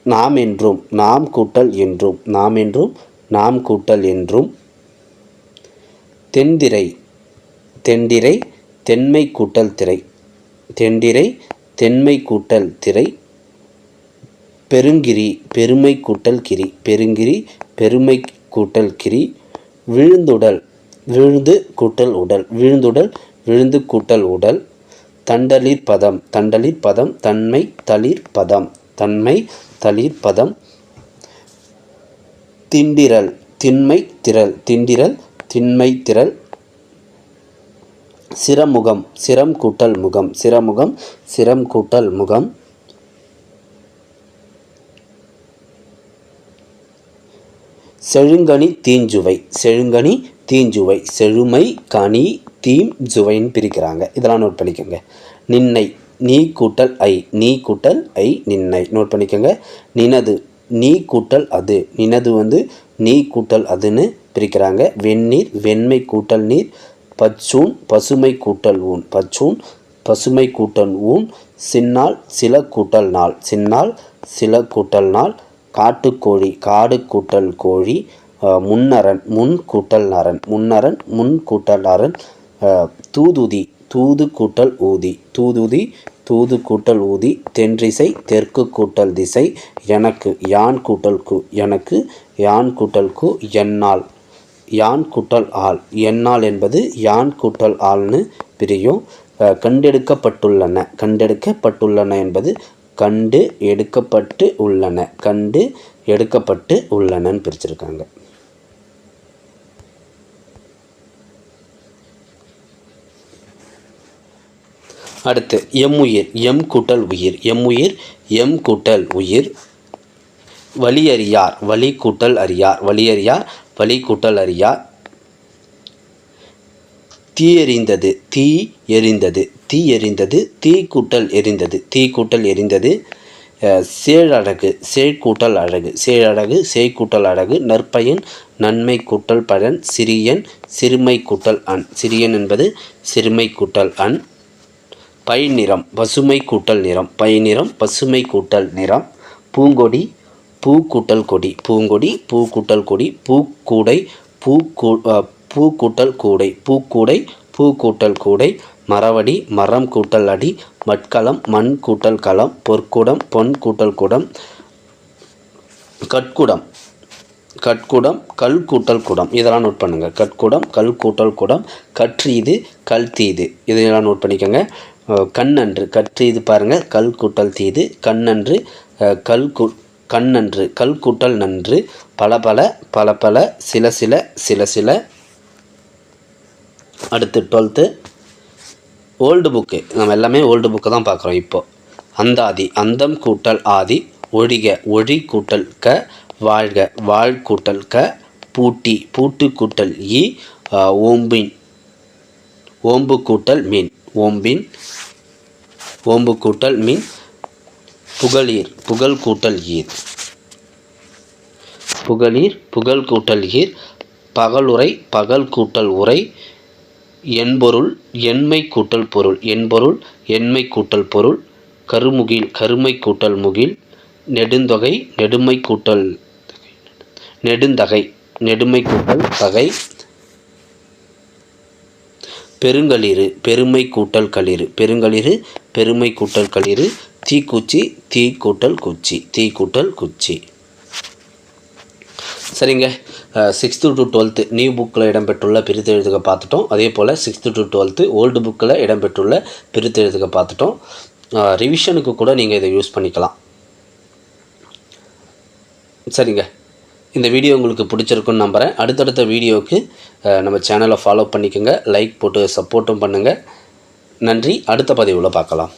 A: நாம் என்றும் நாம் கூட்டல் என்றும் நாம் என்றும் நாம் கூட்டல் என்றும். தென்திரை தென்திரை தென்மை கூட்டல் திரை தென்திரை தென்மை கூட்டல் திரை. பெருங்கிரி பெருமை கூட்டல் கிரி பெருங்கிரி பெருமை கூட்டல் கிரி. விழுந்துடல் விழுந்து கூட்டல் உடல் விழுந்துடல் விழுந்து கூட்டல் உடல். தண்டலிற் பதம் தண்டலிற் பதம் தன்மை தளிர் பதம் தன்மை தளிர் பதம். திண்டிரல் திண்மை திரள் திண்டிரல் திண்மை திரள். சிரமுகம் சிரம் கூட்டல் முகம் சிரமுகம் சிரம் கூட்டல் முகம். செழுங்கனி தீஞ்சுவை செழுங்கனி தீஞ்சுவை செழுமை கனி தீம் சுவைன்னு பிரிக்கிறாங்க. இதெல்லாம் நோட் பண்ணிக்கோங்க. நின்னை நீ கூட்டல் ஐ நீ கூட்டல் ஐ நின்னை நோட் பண்ணிக்கோங்க. நினது நீ கூட்டல் அது நினது வந்து நீ கூட்டல் அதுன்னு பிரிக்கிறாங்க. வெந்நீர் வெண்மை கூட்டல் நீர். பச்சூன் பசுமை கூட்டல் ஊன் பச்சூன் பசுமை கூட்டல் ஊன். சின்னால் சில கூட்டல் நாள் சின்னால் சில கூட்டல் நாள். காட்டுக்கோழி காடு கூட்டல் கோழி. முன்னரன் முன் கூட்டல் நரன் முன்னரன் முன் கூட்டல் நரன். தூதுதி தூது கூட்டல் ஊதி தூதுதி தூது கூட்டல் ஊதி. தென்றிசை தெற்கு கூட்டல் திசை. எனக்கு யான் கூட்டல் கு எனக்கு யான் கூட்டல் கு. என்னால் யான் கூட்டல் ஆள் என்னால் என்பது யான் கூட்டல் ஆள்னு பிரியும். கண்டெடுக்கப்பட்டுள்ளன கண்டெடுக்கப்பட்டுள்ளன என்பது கண்டு எடுக்கப்பட்டு உள்ளன கண்டு எடுக்கப்பட்டு உள்ளனன்னு பிரிச்சிருக்காங்க. அடுத்து எம்முயிர் எம் கூட்டல் உயிர் எம்முயிர் எம் கூட்டல் உயிர். வலியறியார் வலி கூட்டல் அறியார் வலியறியார் வலி கூட்டல் அறியார். தீ எறிந்தது தீ எறிந்தது தீ எறிந்தது. தீ கூட்டல் எரிந்தது தீ கூட்டல் எரிந்தது. சேழழகு சேழ்கூட்டல் அழகு சேழழகு சேய்கூட்டல் அழகு. நற்பயன் நன்மை கூட்டல் பழன். சிறியன் சிறுமை கூட்டல் அன் சிறியன் என்பது சிறுமை கூட்டல் அன். பைநிறம் பசுமை கூட்டல் நிறம் பைநிறம் பசுமை கூட்டல் நிறம். பூங்கொடி பூ கூட்டல் கொடி பூங்கொடி பூ கூட்டல் கொடி. பூக்கூடை பூ கூட்டல் கூடை பூக்கூடை பூ கூட்டல் கூடை. மரவடி மரம் கூட்டல் அடி. மட்கலம் மண் கூட்டல் களம். பொற்குடம் பொன் கூட்டல் குடம். கட்குடம் கட்குடம் கல் கூட்டல் குடம். இதெல்லாம் நோட் பண்ணுங்கள். கட்குடம் கல் கூட்டல் குடம். கற்றீது கல் தீது இதெல்லாம் நோட் பண்ணிக்கோங்க. கண்ணன்று கற்றீது பாருங்கள் கல் கூட்டல் தீது. கண்ணன்று கண்ணன்று கல் கூட்டல் நன்று. பல பல பல பல சில சில சில சில. அடுத்து 12th ஓல்டு புக்கு. நம்ம எல்லாமே ஓல்டு புக்கு தான் பார்க்குறோம் இப்போது. அந்தாதி அந்தம் கூட்டல் ஆதி. ஒழிக ஒழி கூட்டல் க. வாழ்க வாழ் கூட்டல் க. பூட்டி பூட்டு கூட்டல் ஈ. ஓம்பின் ஓம்பு கூட்டல் மீன் ஓம்பின் ஓம்பு கூட்டல் மீன். புகழீர் புகழ் கூட்டல் ஈர் புகழீர் புகழ் கூட்டல் ஈர். பகலுரை பகல் கூட்டல் உரை. என்பொருள் எண்மை கூட்டல் பொருள் என்பொருள் எண்மை கூட்டல் பொருள். கருமுகில் கருமை கூட்டல் முகில். நெடுந்தொகை நெடுமை கூட்டல் நெடுந்தகை நெடுமை கூட்டல் தகை. பெருங்களிறு பெருமை கூட்டல் களிறு பெருங்களிறு பெருமை கூட்டல் களிறு. தீக்குச்சி தீ கூட்டல் குச்சி தீ கூட்டல் குச்சி. சரிங்க. 6th to 12th நியூ புக்கில் இடம்பெற்றுள்ள பிரித்தெழுதுக பார்த்துட்டோம். அதே போல் 6th to 12th ஓல்டு புக்கில் இடம்பெற்றுள்ள பிரித்தெழுதுக பார்த்துட்டோம். ரிவிஷனுக்கு கூட நீங்கள் இதை யூஸ் பண்ணிக்கலாம். சரிங்க. இந்த வீடியோ உங்களுக்கு பிடிச்சிருக்குன்னு நம்புகிறேன். அடுத்தடுத்த வீடியோவுக்கு நம்ம சேனலை ஃபாலோ பண்ணிக்கோங்க. லைக் போட்டு சப்போர்ட்டும் பண்ணுங்கள். நன்றி. அடுத்த பதிவில் பார்க்கலாம்.